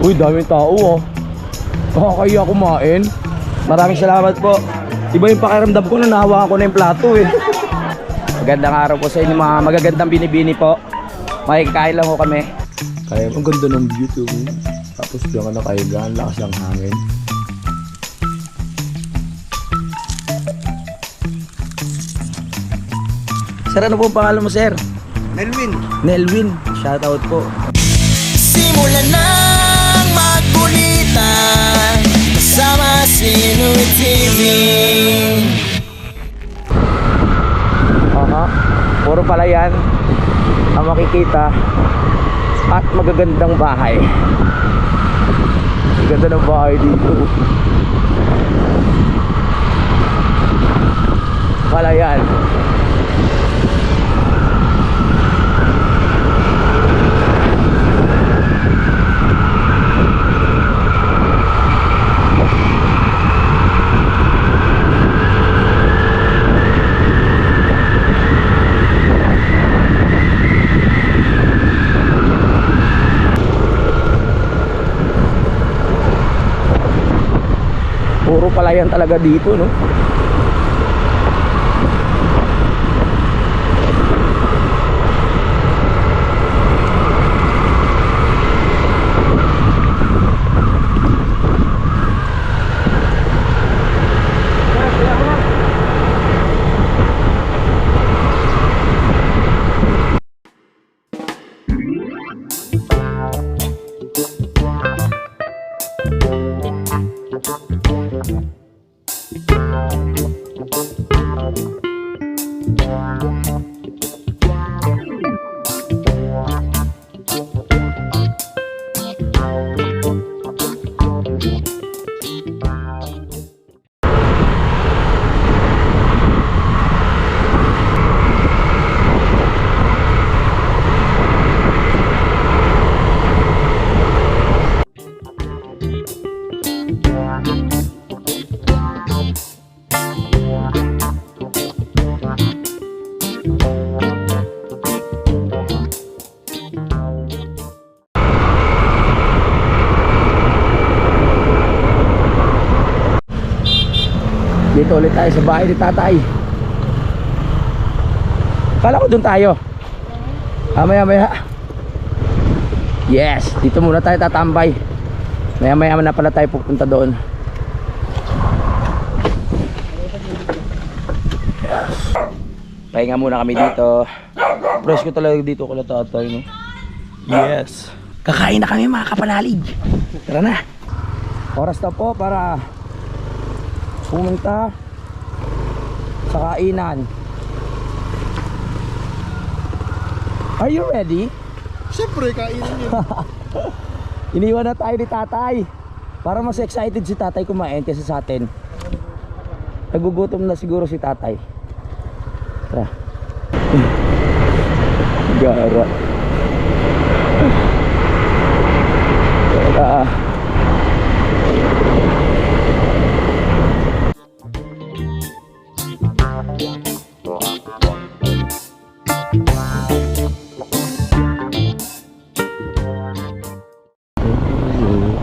Uy, daming tao oh. Nakakaya kumain. Maraming salamat po. Iba yung pakiramdam ko na nahawakan ko na yung plato eh. Magandang araw po sa inyo mga magagandang binibini po. Makikain lang ho kami. Kaya ang ganda ng view to. Tapos diyan ka nakahiga, ang lakas ng hangin. Sir, ano po ang pangalan mo, sir? Melwin. Nelwin, shoutout po. Simulan nang magkulitan kasama si Louie TV. Aha, puro pala yan ang makikita at magagandang bahay. Ganda ng bahay dito. Pala yan. Puro palayan talaga dito, no? Dito ulit tayo sa bahay ni tatay. Kala ko doon tayo. Maya. Yes, dito muna tayo tatambay. Maya na pala tayo pupunta doon. Yes. Pahinga muna kami dito. Fresh ko talaga dito kala tatay, no? Yes. Kakain na kami mga kapanalig. Tara na. Oras na po para pumunta sa kainan. Are you ready? Siyempre, kainin yun. Iniwan na tayo ni tatay para mas excited si tatay kumain kaysa sa atin. Nagugutom na siguro si tatay. Tara. Gara. Tara.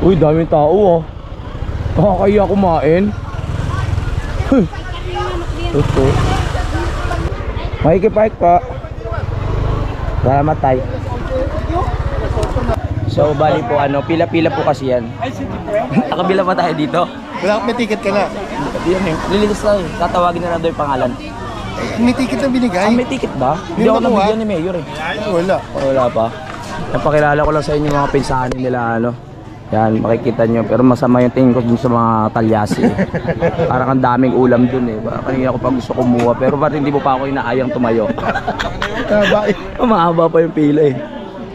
Uy, daming tao oh. Nakakaya kumain. Ito. Makikipark pa. Salamat tayo. So bali po ano, pila-pila po kasi yan. Nakabila pa tayo dito. Wala, may ticket ka na. Yan eh, lililis tayo. Tatawagin na lang daw yung pangalan. May ticket na binigay. May ticket ba? Hindi ako nabigyan ni Mayor eh. Wala. Wala pa. Napakilala ko lang sa inyo mga pinsanin nila ano. Yan, makikita nyo. Pero masama yung tingin ko dun sa mga talyasi eh. Parang ang daming ulam dun eh. Kanina ko pa gusto kumuha. Pero ba't hindi mo pa ako inaayang tumayo? Bakit? Mahaba pa yung pila eh.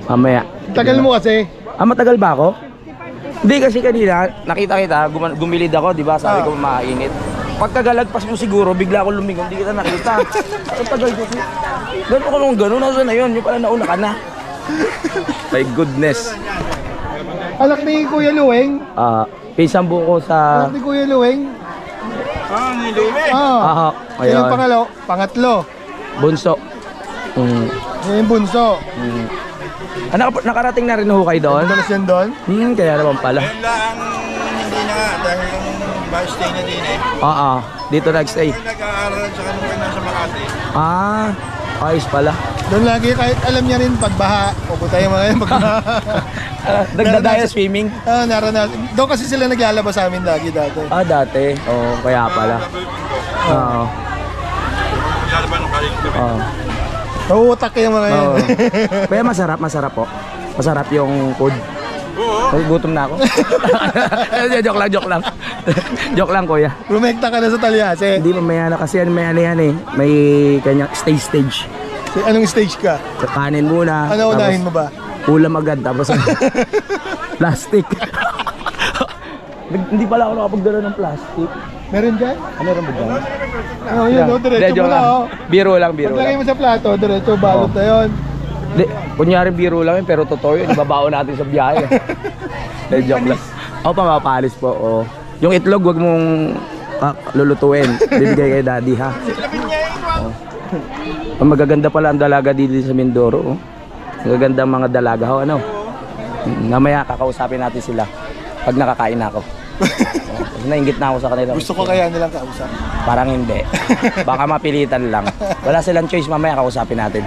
Mamaya. Tagal mo kasi. Matagal ba ako? Hindi kasi kanina, nakita kita, gumilid ako, di ba? Sabi ko mainit. Pagkagalagpas mo siguro, bigla ako lumingon, hindi kita nakita. Ang tagal ko. Gano'n ka nung gano'n, nasa na yun? Yung pala nauna ka na. My goodness. Anak ni Kuya Luweng. Pisang buko sa... Anak ni Kuya Luweng. Ni Luweng? Ayun. Yung pangatlo. Bunso. Yung bunso. Nakarating na rin ho kayo doon? Ano na siya doon? Kaya naman pala. Ayun lang, hindi na nga, dahil yung bus stay na din eh. Oo, dito nagstay. Yung nag-aaral sa kanong nasa Makati. Ayos pala. Doon lagi, kahit alam niya rin pagbaha. Pupunta yung mga yun pagbaha. Nagdadaya swimming? Naranasan. Doon kasi sila naglalabas sa amin lagi dati. Dati. Oo, kaya pala. Oo. Lalaban ng kaling kami. Oo. Nauutak yung mga yun. Oo. Kaya masarap po. Masarap yung food. Oo. Gutom na ako. Joke lang. Joke lang, kuya. Rumekta ka na sa Talyase. Hindi mamaya na kasi may ano yan eh. May kanya stage. Anong stage ka? Sa kanin muna. Ano tapos unahin mo ba? ulam agad. Tapos plastic. Hindi pala ako nakapagdala ng plastic. Meron dyan? Meron ba dyan? Yun, diretso mo joke na, lang. Biro lang. Paglagay mo sa plato, diretso, balot na yun. Kunyari biro lang yun, pero totoo yun. Ibabaon natin sa biyahe. Joke lang. Pamapalis po. Oh. Yung itlog, wag mong lulutuin. Bibigay kay daddy, ha? Ang magaganda pala ang dalaga dito sa Mindoro. Oh. Magaganda ang mga dalaga. Ho, ano? Namaya kakausapin natin sila pag nakakain na ako. Nainggit na ako sa kanila. Gusto ko kaya nilang kausap. Parang hindi. Baka mapilitan lang. Wala silang choice, mamaya kausapin natin.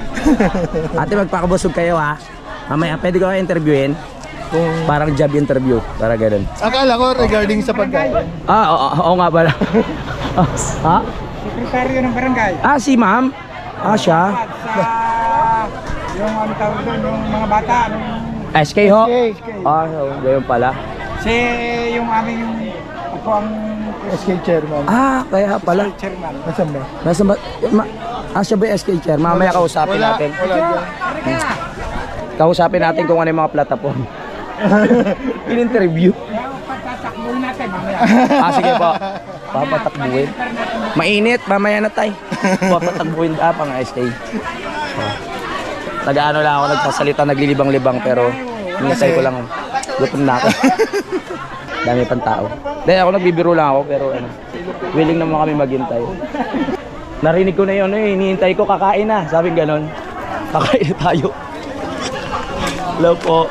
Ate, magpakabusog kayo, ha? Mamaya, pwede ko kayo interviewin? Parang job interview. Para ganun. Akala ko regarding sa pagkain. Oo nga pala. Ha? Sekretaryo ng barangay. Si ma'am? Siya? Sa yung ano tawag doon, yung mga bata. SK ho? SK. Ganyan pala. Si yung aming ako ang SK chairman. Kaya pala. chairman. Nasaan ba? Nasa ba? Siya ba yung SK chair? Mamaya kausapin Wala, natin. wala dyan. Kausapin natin kung ano yung mga platform. In-interview. Pagtatakbuhin natin mamaya. Sige po. Papatakbuhin. Mainit, mamaya na tayo. Papatakbuhin pang SK. Taga-ano lang ako nagsasalita, naglilibang-libang pero hinasay ko lang. Gutom na ako. Dami pang tao. Dahil ako nagbibiro lang ako pero ano, willing naman kami maghintay. Narinig ko na yun hinihintay ko kakain na. Sabi ganon. Kakain tayo. Hello po.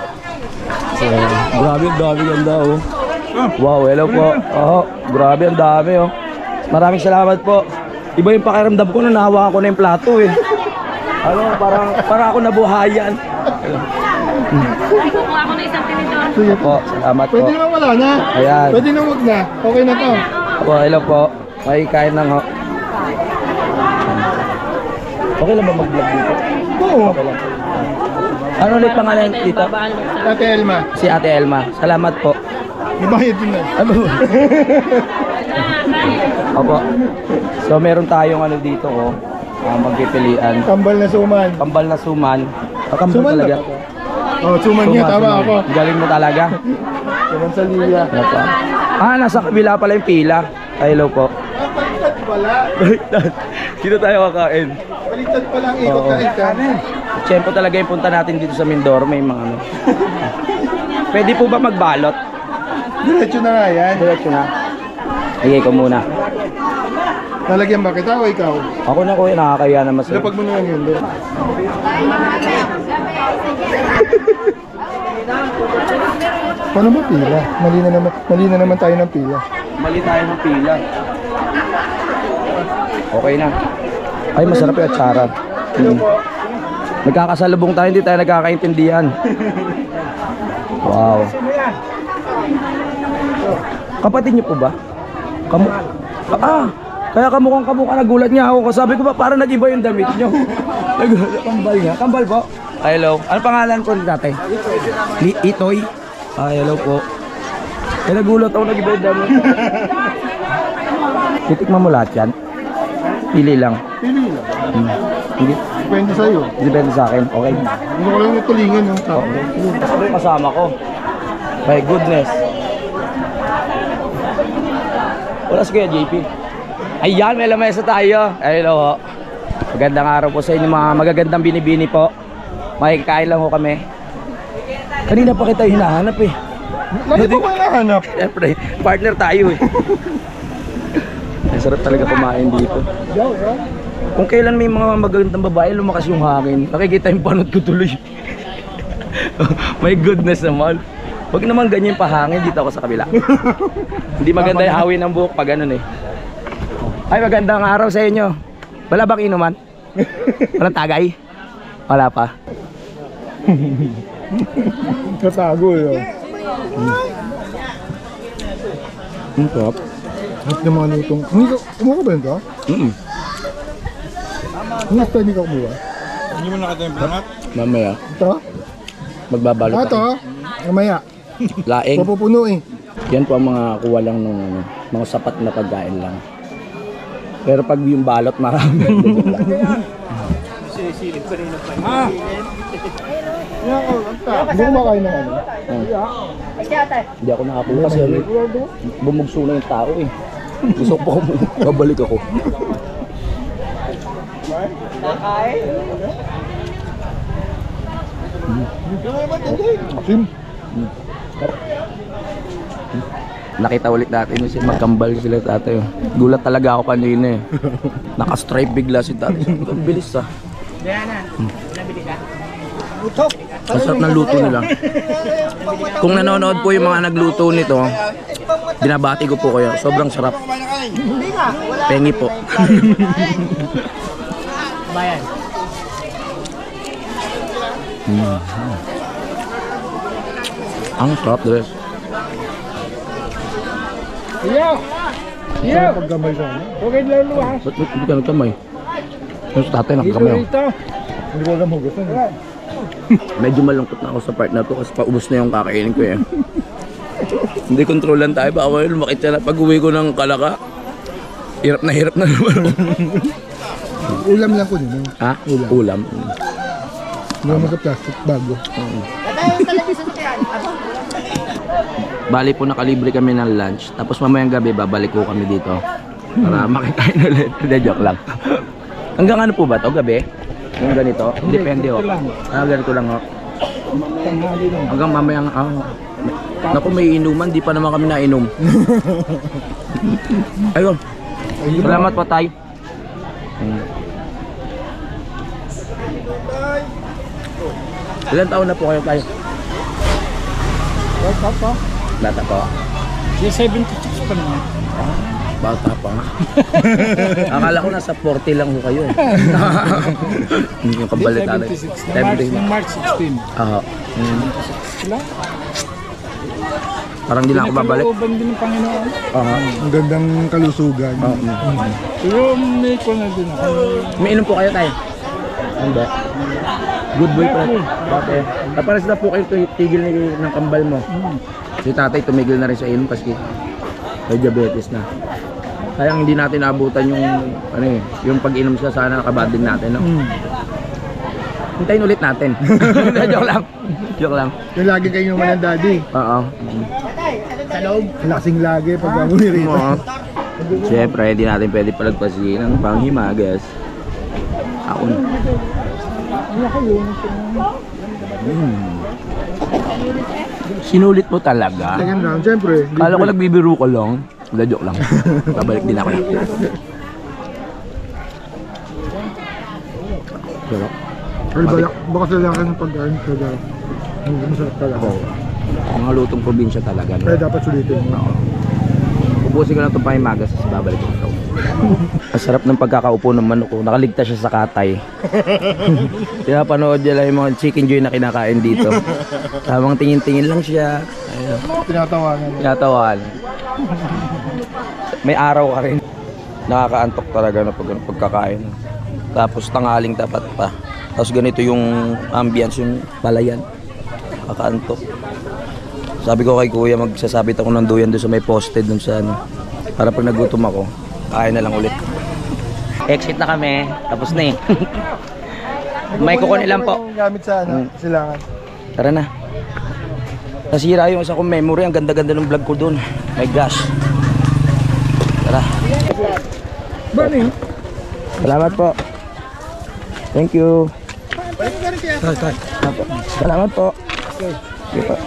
Grabe ang dami ganda oh. Wow, hello po. Grabe ang dami oh. Maraming salamat po. Iba yung pakiramdam ko nung nahawakan ko na yung plato eh. Parang ako nabuhayan. Kukuha ko na isang tinidor. Sige Po, salamat po. Pwede naman wala na. Ayan. Pwede na wag na. Okay na to. Po, hello po. May kain lang ho. Okay lang ba mag-vlog dito? Oo. Okay lang. Ano ulit pangalan dito? Ate Elma. Si Ate Elma. Salamat po. Ibayad din na. Ano? Opo. So meron tayong ano dito oh. Magpipilian. Kambal na suman. Kambal na suman. Kambal Suman talaga. ba? Oh, suman niya. Tama Suman. ako. Galing mo talaga. Suman sa liya. Ano pa? Nasa kabila pala yung pila. Hello po. Baliktad pala. Dito tayo kakain. Baliktad pala ang ikot na ikanin. Tiyempo talaga yung punta natin dito sa Mindoro. May mga ano. Pwede po ba magbalot? Diretso na nga yan. Diretso na. Higay ko muna. Lalagyan ba kita o ikaw? Ako na kuya, nakakaya naman sa'yo. Lapag mo na lang yun. Paano ba pila? Mali na naman tayo ng pila. Mali tayo ng pila. Okay na. Ay, masarap yung atsara. Nagkakasalubong tayo, hindi tayo nagkakaintindihan. Wow. Kapatid niyo po ba? Kaya kamukha nagulat niya ako. Sabi ko ba parang nag-iba yung damit niyo. Kambal niya. Kambal po. Hello. Ano pangalan po ni tatay? Itoy. Hello po. Kaya nagulat ako nag-iba yung damit. Titikman mo lahat yan? Pili lang. Pili lang. Hindi. Depende sa'yo. Depende sa akin. Okay. Hindi ko lang yung tulingan yung tao. Ito yung kasama ko. My goodness. Wala si Kuya JP. Ayan, may lamesa tayo. Hello ho. Magandang araw po sa inyo mga magagandang binibini po. Makikain lang ho kami. Kanina pa kita hinahanap eh. Lagi ko ba nahanap? Siyempre, partner tayo eh. Ang sarap talaga kumain dito. Kung kailan may mga magagandang babae, lumakas yung hangin. Nakikita yung panot ko tuloy. My goodness naman. Huwag naman ganyan pahangin, dito ako sa kabila. Hindi maganda yung hawin ng buhok pag ganun eh. Ay, magandang araw sa inyo. Wala bang inuman? Walang tagay? Wala pa. Katago yun. Ang sarap. At yung mga lutong. Kumuha ba yun ka? Hindi ka hindi ka kumuha. Hindi mo nakita yung pangat? Mamaya, Ito? magbabalot Ito? ako. Mamaya. Laing. Papupuno eh. Yan po ang mga kuha lang ng mga sapat na pagkain lang. Pero pag yung balot marami. Hindi ko makain ng ano. Hindi ako nakakuha kasi bumugso na yung tao eh. Gusto ko babalik ako. Sim. Nakita ulit natin yung magkambal sila tatay. Oh. Gulat talaga ako kanina eh. Naka-stripe bigla si tatay. Ang bilis ah. Masarap ng luto nila. Kung nanonood po yung mga nagluto nito, binabati ko po kayo. Sobrang sarap. Pengi po. Bayan. Ang sarap dress. Iya. Pagkamay sa ano. Okay, lalo ha. Ba't hindi ka nagkamay? Yung sa tatay nakakamay ako. Hindi ko alam hugasan. Medyo malungkot na ako sa part na to kasi paubos na yung kakainin ko eh. Hindi kontrolan tayo. Baka lumakit siya na pag uwi ko ng Kalaka. Hirap na naman. Ulam lang ko din. Ha? Ulam. Hindi naman sa plastic bago. Bali po nakalibre kami ng lunch. Tapos mamayang gabi babalik ko kami dito. Para makikain ulit. Hindi, joke lang. Hanggang ano po ba to gabi? Yung ganito? Depende ho. Ganito lang ho. Hanggang mamayang... naku, may inuman. Di pa naman kami nainom. Ayun. Salamat po tayo. Ilan taon na po kayo tayo? Bata po. 76 pa naman. Bata pa nga. Akala ko nasa 40 lang ho kayo eh. Yung kabalita na. 76 ng March 16. Parang di na ako babalik. Pinagkalooban din ng Panginoon. Ang gandang kalusugan. Pero may ko na din ako. Umiinom po kayo tayo? Hindi. Good boy pa. Bakit? Paparas na po kayo tigil ng kambal mo. Si tatay tumigil na rin sa inom kasi may diabetes na. Kaya hindi natin abutan yung ano eh, yung pag-inom siya, sana nakabad din natin, no? Hintayin ulit natin. Joke lang. Joke lang. Yung lagi kayo naman ng daddy. Oo. Sa loob. Laksing lagi pag gamuni rin. Oo. Siyempre, hindi natin pwede palagpasin ang panghimagas. Ako na. Sinulit mo talaga. Second round, siyempre. Kala ko nagbibiro ko lang. Wala, joke lang. Babalik din ako. Pero, Baka sa laki ng pagkain talaga. Masarap talaga. mga lutong probinsya talaga. No? Kaya dapat sulitin mo. Ubusin ko na itong pahimagas kasi babalik ko ito. Ang sarap ng pagkakaupo ng manok ko. Nakaligtas siya sa katay. Pinapanood niya lang yung mga chicken joy na kinakain dito. Tamang tingin-tingin lang siya. Ayun. Tinatawanan. Tinatawan. May araw ka rin. Nakakaantok talaga na pagkakain. Tapos tanghaling tapat pa. Tapos ganito yung ambience, yung palayan. Nakakaantok. Sabi ko kay kuya, magsasabit ako ng duyan doon sa may posted doon sa ano. Para pag nagutom ako, kain na lang ulit. Exit na kami. Tapos na eh. May kukunin lang po. Gamit sa ano, silangan. Tara na. Nasira yung isa kong memory. Ang ganda-ganda ng vlog ko doon. My gosh. Tara. Burning. Salamat po. Thank you. Salamat po. Okay po.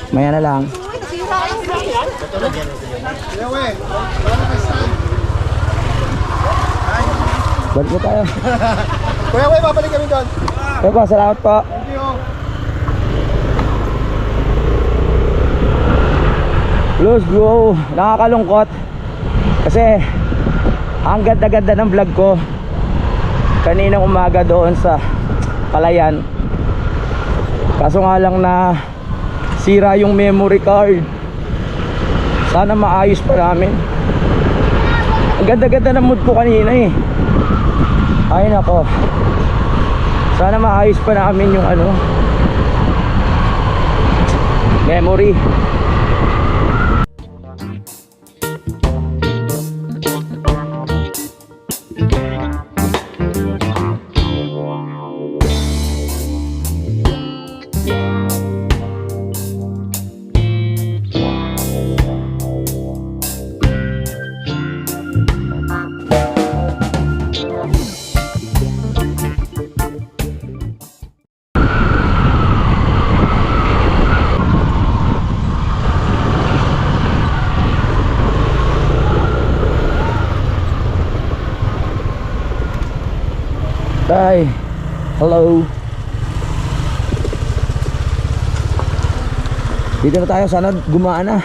Maya na lang. Balik po tayo. Kuya, babalik kami doon. Okay po, salamat po. Thank you. Let's go. Nakakalungkot. Kasi ang ganda-ganda ng vlog ko kaninang umaga doon sa Palayan. Kaso nga lang na sira yung memory card. Sana maayos pa namin. Ang ganda-ganda ng mood ko kanina eh. Ay nako. Sana maayos pa namin yung ano, memory. Bye. Hello. Dito na tayo, sana gumaan na.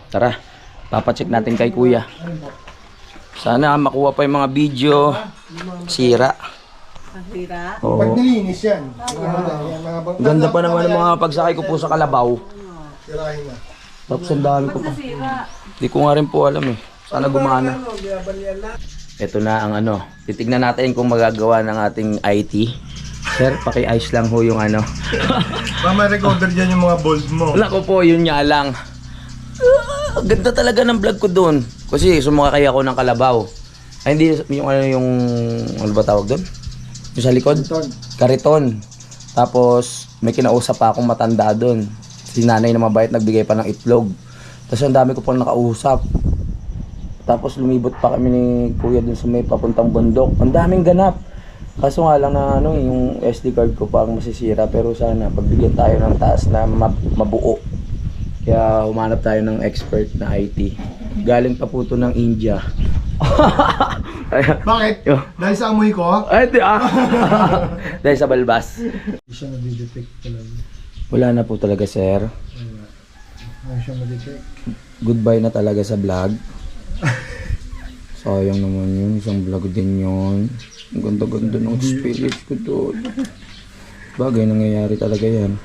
Tara, papacheck natin kay kuya. Sana makuha pa yung mga video. Sira. Oo. Pag nilinis yan. Ganda pa naman ng mga pagsakay ko po sa Kalabaw. Sirahin na. Tapos ang dami ko pa. Hindi ko nga rin po alam eh. Sana gumana. Ito na ang ano. Titignan natin kung magagawa ng ating IT. Sir, paki-ice lang ho yung ano. Mama, recover dyan yung mga bold mo. Nako po, yun nga lang. Ganda talaga ng vlog ko doon. Kasi sumakay ako ng Kalabaw. Ay hindi, yung ano yung, ano ba tawag doon? Yung sa likod? Kariton. Tapos may kinausap pa akong matanda doon. Si nanay na mabait, nagbigay pa ng itlog. Tapos ang dami ko pang nakausap. Tapos lumibot pa kami ni kuya dun sa may papuntang bundok. Ang daming ganap. Kaso nga lang na ano, yung SD card ko parang masisira. Pero sana pagbigyan tayo ng taas na mabuo. Kaya humanap tayo ng expert na IT. Galing pa po to ng India. Bakit? Yo. Dahil sa amoy ko? Ay, di ah. Dahil sa balbas. Hindi siya nadidetect talaga. Wala na po talaga, sir. Hindi siya madetect. Goodbye na talaga sa vlog. Sayang naman yun. Isang vlog din yun. Ang ganda-ganda ng spirit ko doon. Bagay, nangyayari talaga yan.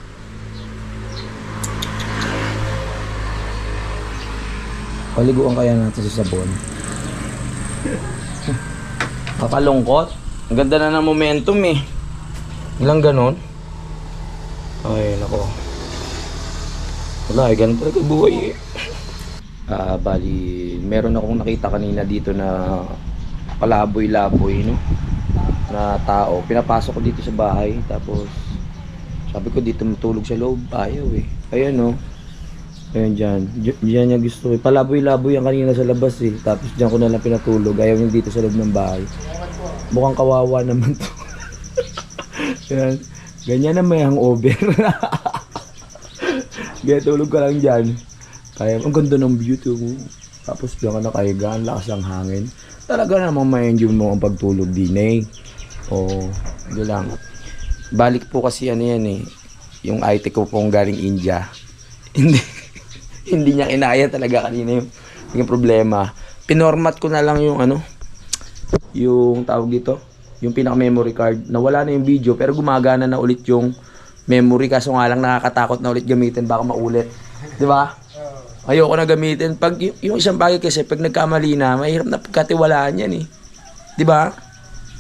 Paliguan kaya natin sa sabon. Kakalungkot. Ang ganda na ng momentum eh. Ilang ganon? Ay, nako. Wala, ganun talaga buhay eh. Bali, meron akong nakita kanina dito na palaboy-laboy, no? Na tao. Pinapasok ko dito sa bahay. Tapos, sabi ko dito matulog sa loob. Ayaw eh. Ayan, no? Ayan dyan. Diyan niya gusto eh. Palaboy-laboy yan kanina sa labas eh. Tapos dyan ko na lang pinatulog. Ayaw niya dito sa loob ng bahay. Mukhang kawawa naman to. Ayan. Ganyan na may hangover. Kaya tulog ka lang dyan. Kaya ang ganda ng view to. Tapos diyan ka nakahiga. Ang lakas ng hangin. Talaga namang ma-enjoy mo ang pagtulog din eh. Oo. Hindi lang. Balik po kasi ano yan eh. Yung IT ko pong galing India. Hindi niya kinaya talaga kanina yung problema. Pinormat ko na lang yung ano. Yung tawag dito. Yung pinaka memory card. Nawala na yung video pero gumagana na ulit yung memory. Kaso nga lang nakakatakot na ulit gamitin. Baka maulit. Di ba? Ayoko na gamitin. Pag yung isang bagay kasi pag nagkamali na, mahirap na pagkatiwalaan yan eh. 'Di ba?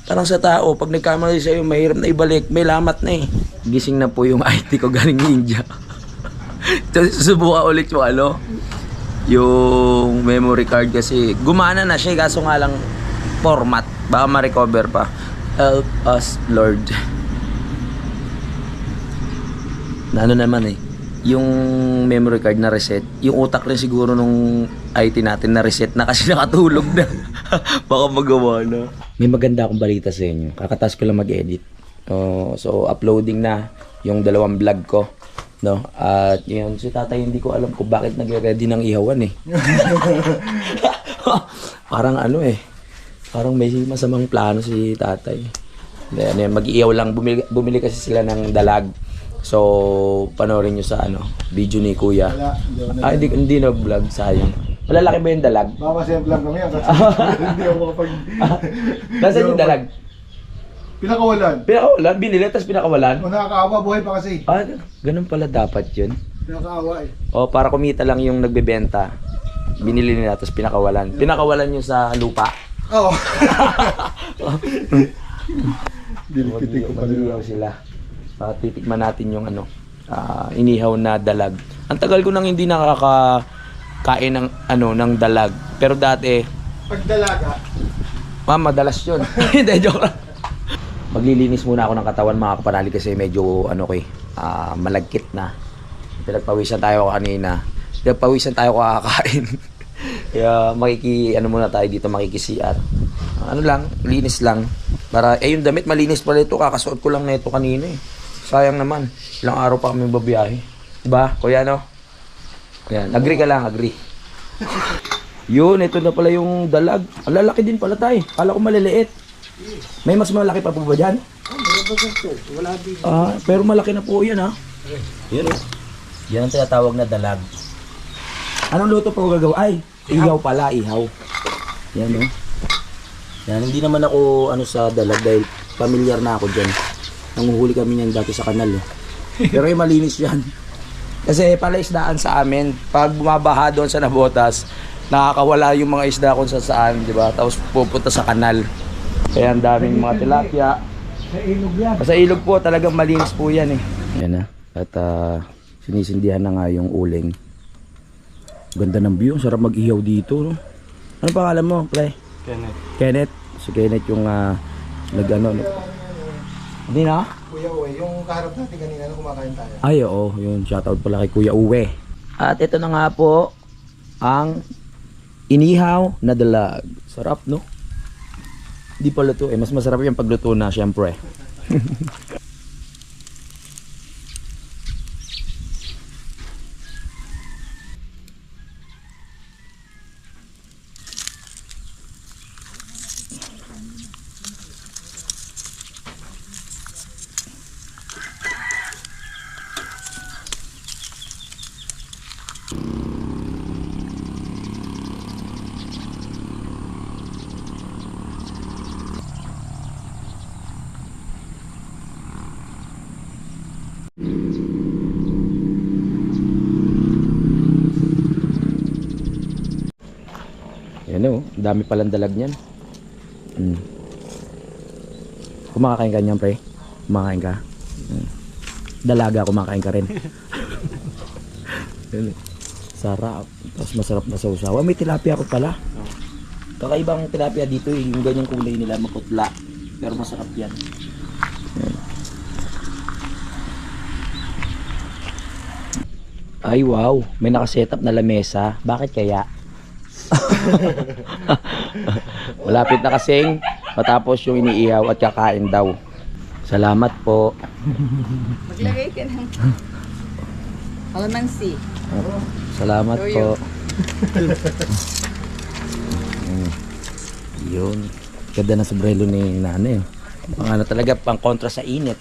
Parang sa tao, pag nagkamali sa iyo, mahirap na ibalik, may lamat na eh. Gising na po yung IT ko galing India. Tapos susubukan ulit yung ano, yung memory card kasi gumana na siya kaso nga lang format, baka ma-recover pa. Help us Lord. Na ano naman eh, yung memory card na reset, yung utak rin siguro nung IT natin na reset na kasi nakatulog na. Baka magawa na. May maganda akong balita sa inyo. Kakatas ko lang mag-edit. So uploading na yung 2 vlog ko. No? At yun, si tatay hindi ko alam kung bakit nagre-ready ng ihawan eh. Parang ano eh. Parang may masamang plano si tatay. Then, mag-iihaw lang. Bumili kasi sila ng dalag. So, panoorin nyo sa video ni Kuya. Wala, Hindi na vlog, sayang. Malalaki ba yung dalag? mamasemple lang kami kasi hindi ako kapag... Nasaan yung dalag? Pinakawalan. Pinakawalan? Binili, tapos pinakawalan? O nakakaawa, buhay pa kasi. Ganun pala dapat yun. Nakakaawa eh. O, para kumita lang yung nagbebenta. Binili nila, tapos pinakawalan. Pinakawalan nyo sa lupa. Oo. Dilipitin ko pa rin. Mag-iihaw sila. Titikman natin yung inihaw na dalag. Ang tagal ko nang hindi nakakain ng ng dalag. Pero dati, Pagdalaga. madalas yun. Hindi, joke lang. Maglilinis muna ako ng katawan mga kapanali kasi medyo malagkit na. Pinagpawisan tayo kanina. Pinagpawisan tayo kakakain. Kaya muna tayo dito, makikisiar. Linis lang. Para, yung damit malinis pala ito, kakasuot ko lang na ito kanina eh. Sayang naman, ilang araw pa kami babiyahe. Diba, kuya Yan, agree ka lang, agree. Yun, ito na pala yung dalag. Ang lalaki din pala tayo. Kala ko maliliit. May mas malaki pa po ba dyan? Wala din. Pero malaki na po yan ha. Yan o. Yan ang tinatawag na dalag. Anong luto pa ko gagawa? Ay, ihaw pala, ihaw. Yan o. Yan, hindi naman ako sa dalag dahil familiar na ako dyan. Nanguhuli kami niyan dati sa kanal eh. Pero malinis yan. Kasi palaisdaan sa amin, pag bumabaha doon sa Nabotas, nakakawala yung mga isda kung saan, di ba? Tapos pupunta sa kanal. Kaya ang daming mga tilapia. Sa ilog yan. Sa ilog po, talagang malinis po yan eh. Yan na. At sinisindihan na nga yung uling. Ganda ng view. Sarap mag-ihaw dito. No? Ano pangalan mo, pre? Kenneth. Si Kenneth yung Hindi na? Kuya Uwe, yung kaharap natin kanina nung kumakain tayo. Ay, oo. Yun, shoutout pala kay Kuya Uwe. At ito na nga po ang inihaw na dalag. Sarap, no? Di pa luto eh. Mas masarap yung pagluto na, syempre. Yan o, dami palang dalag niyan. Kumakain ka niyan, pre? Kumakain ka? Dalaga, kumakain ka rin. Sarap. Tapos masarap na sausawa. May tilapia ko pala. Kakaibang tilapia dito, yung ganyang kulay nila, maputla. Pero masarap yan. Ay wow, may nakasetup na lamesa. Bakit kaya? Malapit na kasing matapos yung iniihaw at kakain daw. Salamat po. Maglagay ka ng kalamansi. Salamat po. Yun. Ganda na sombrero ni nanay. Pang talaga, pang kontra sa init.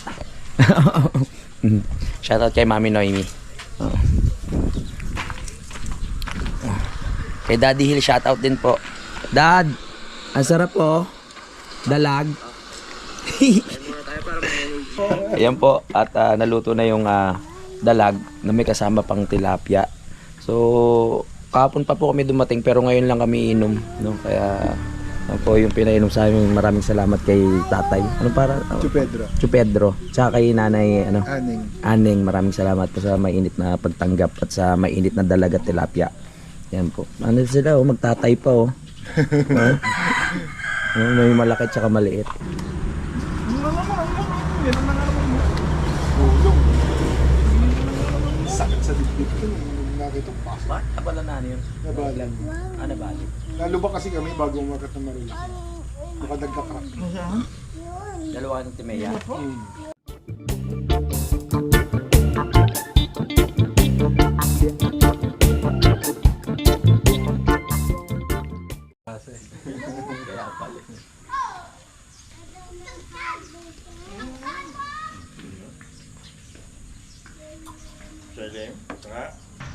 Shoutout kay Mami Noemi. Kay Daddy Hill, shoutout din po. Dad, ang sarap po. Dalag. Ayan po. At naluto na yung dalag na may kasama pang tilapia. So, kahapon pa po kami dumating pero ngayon lang kami inom. No? Kaya, po yung pinainom sa amin. Maraming salamat kay tatay. Ano para? Chupedro. Chupedro. Tsaka kay nanay, Aning. Maraming salamat po sa mainit na pagtanggap at sa mainit na dalag at tilapia. Yan po. Ano sila, magtatay pa oh. May malaki at saka maliit. Sakit sa dibdib ko nung nakita ko pa. Bakit? Abala na ano yun? Nabalan. Nabali. Lalo ba kasi kami bago umakat ng Marula? Nakadagka-crack. Dalawa ng timeya.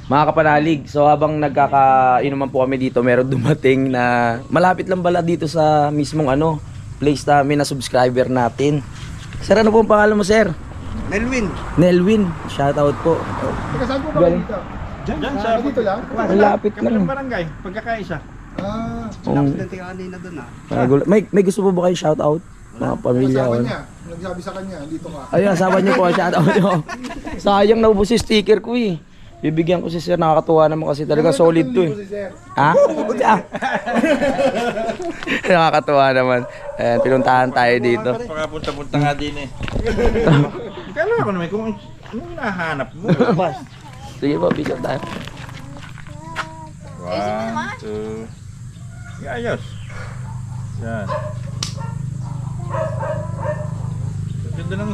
Mga kapanalig, so habang nagkakainuman po kami dito, meron dumating na malapit lang bala dito sa mismong place namin na subscriber natin. Sir, ano po ang pangalan mo, sir? Melwin. Nelwin, shoutout po. Teka, saan po ba dito? Diyan Ah, dito lang? Malapit Kabilang lang. barangay, pagkakaisa. Ah, Kanina doon May gusto po ba kayong shoutout? Mga pamilya. asawa o- niya. Nagsabi sa kanya, dito ka. Ayun, asawa niyo po, shoutout niyo. Sayang naubos yung sticker ko eh. Bibigyan ko si sir, nakakatuwa naman kasi talaga solid to eh. Si Sir. Ha? Nakakatuwa naman. Ayan, pinuntahan tayo dito. Pagkapunta-punta nga din eh. Kala ko naman kung anong nahanap mo. Sige po, picture tayo. 1, 2. Ayos. Yan. Ang ganda ng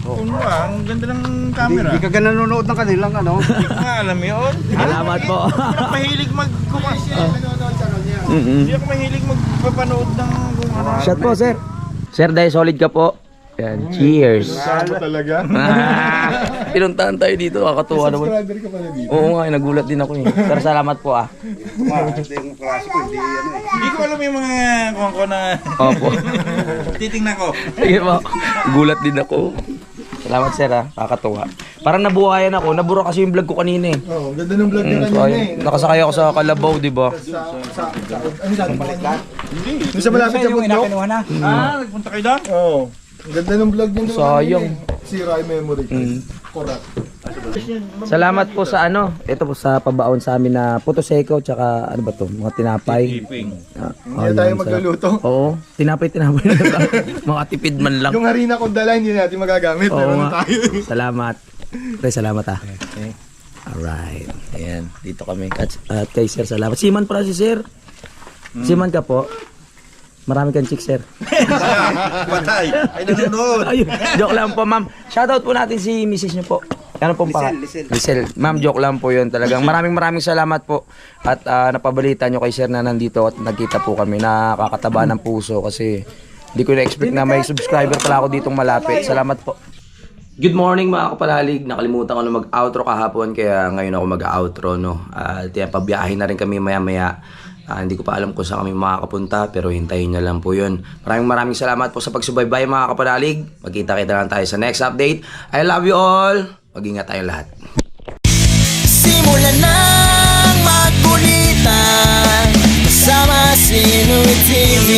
ang ganda ng camera. Hindi ka ganun nanonood ng kanilang ano. Hindi ko nga alam yun. Salamat po. Hindi ako mahilig Nanonood sa kanya. Hindi ako mahilig magpapanood ng kung ano. Shot po, sir. Sir, dahil solid ka po. Yan, cheers. Kasama talaga. Pinuntahan tayo dito, nakakatuwa naman. Subscriber ka pala dito. Oo nga, nagulat din ako eh. Pero salamat po ah. Yung klase ko, hindi ano eh. Hindi ko alam yung mga kung ko na Opo. titingnan ko. Sige po. Gulat din ako. Salamat sir ah, nakakatuwa. Parang nabuhayan ako, nabura kasi yung vlog ko kanina eh. Oh, ganda ng vlog niya So, kanina ayun, eh. nakasakay ako sa Kalabaw, di ba? Ano sabi pa kanina? Doon sa malapit sa bundok? na. Nagpunta kayo doon? Oo. Ang ganda ng vlog niya doon Sayang. kanina eh. Sira yung memory. Correct. Salamat po sa ito po sa pabaon sa amin na puto seco tsaka ano ba to, mga tinapay. Hindi na tayo magluluto. Oo, tinapay mga tipid man lang. Yung harina kong dala, hindi natin magagamit. Oo Meron nga. na tayo. Salamat. Pre, salamat ah. Alright. Ayan, dito kami. At kay sir, salamat. Siman pala si sir. Siman ka po. Marami kang chick, sir. Patay. Ay nanonood. Ayun, joke lang po, ma'am. Shoutout po natin si Mrs. niyo po. Ano pong pangalan? Lisel. Ma'am, joke lang po yun talagang. Maraming salamat po. At napabalita nyo kay sir na nandito at nagkita po kami. Nakakataba ng puso kasi hindi ko na-expect na may subscriber pala ako ditong malapit. Salamat po. Good morning mga kapalalig. Nakalimutan ko na mag-outro kahapon kaya ngayon ako mag-outro, no. At yan, pabiyahin na rin kami maya-maya. Hindi ko pa alam kung saan kami makakapunta pero hintayin na lang po yun. Maraming salamat po sa pagsubaybay mga kapanalig. Magkita-kita lang tayo sa next update. I love you all. Mag-ingat tayong lahat. Simulan ng magkulitan kasama si Louie TV.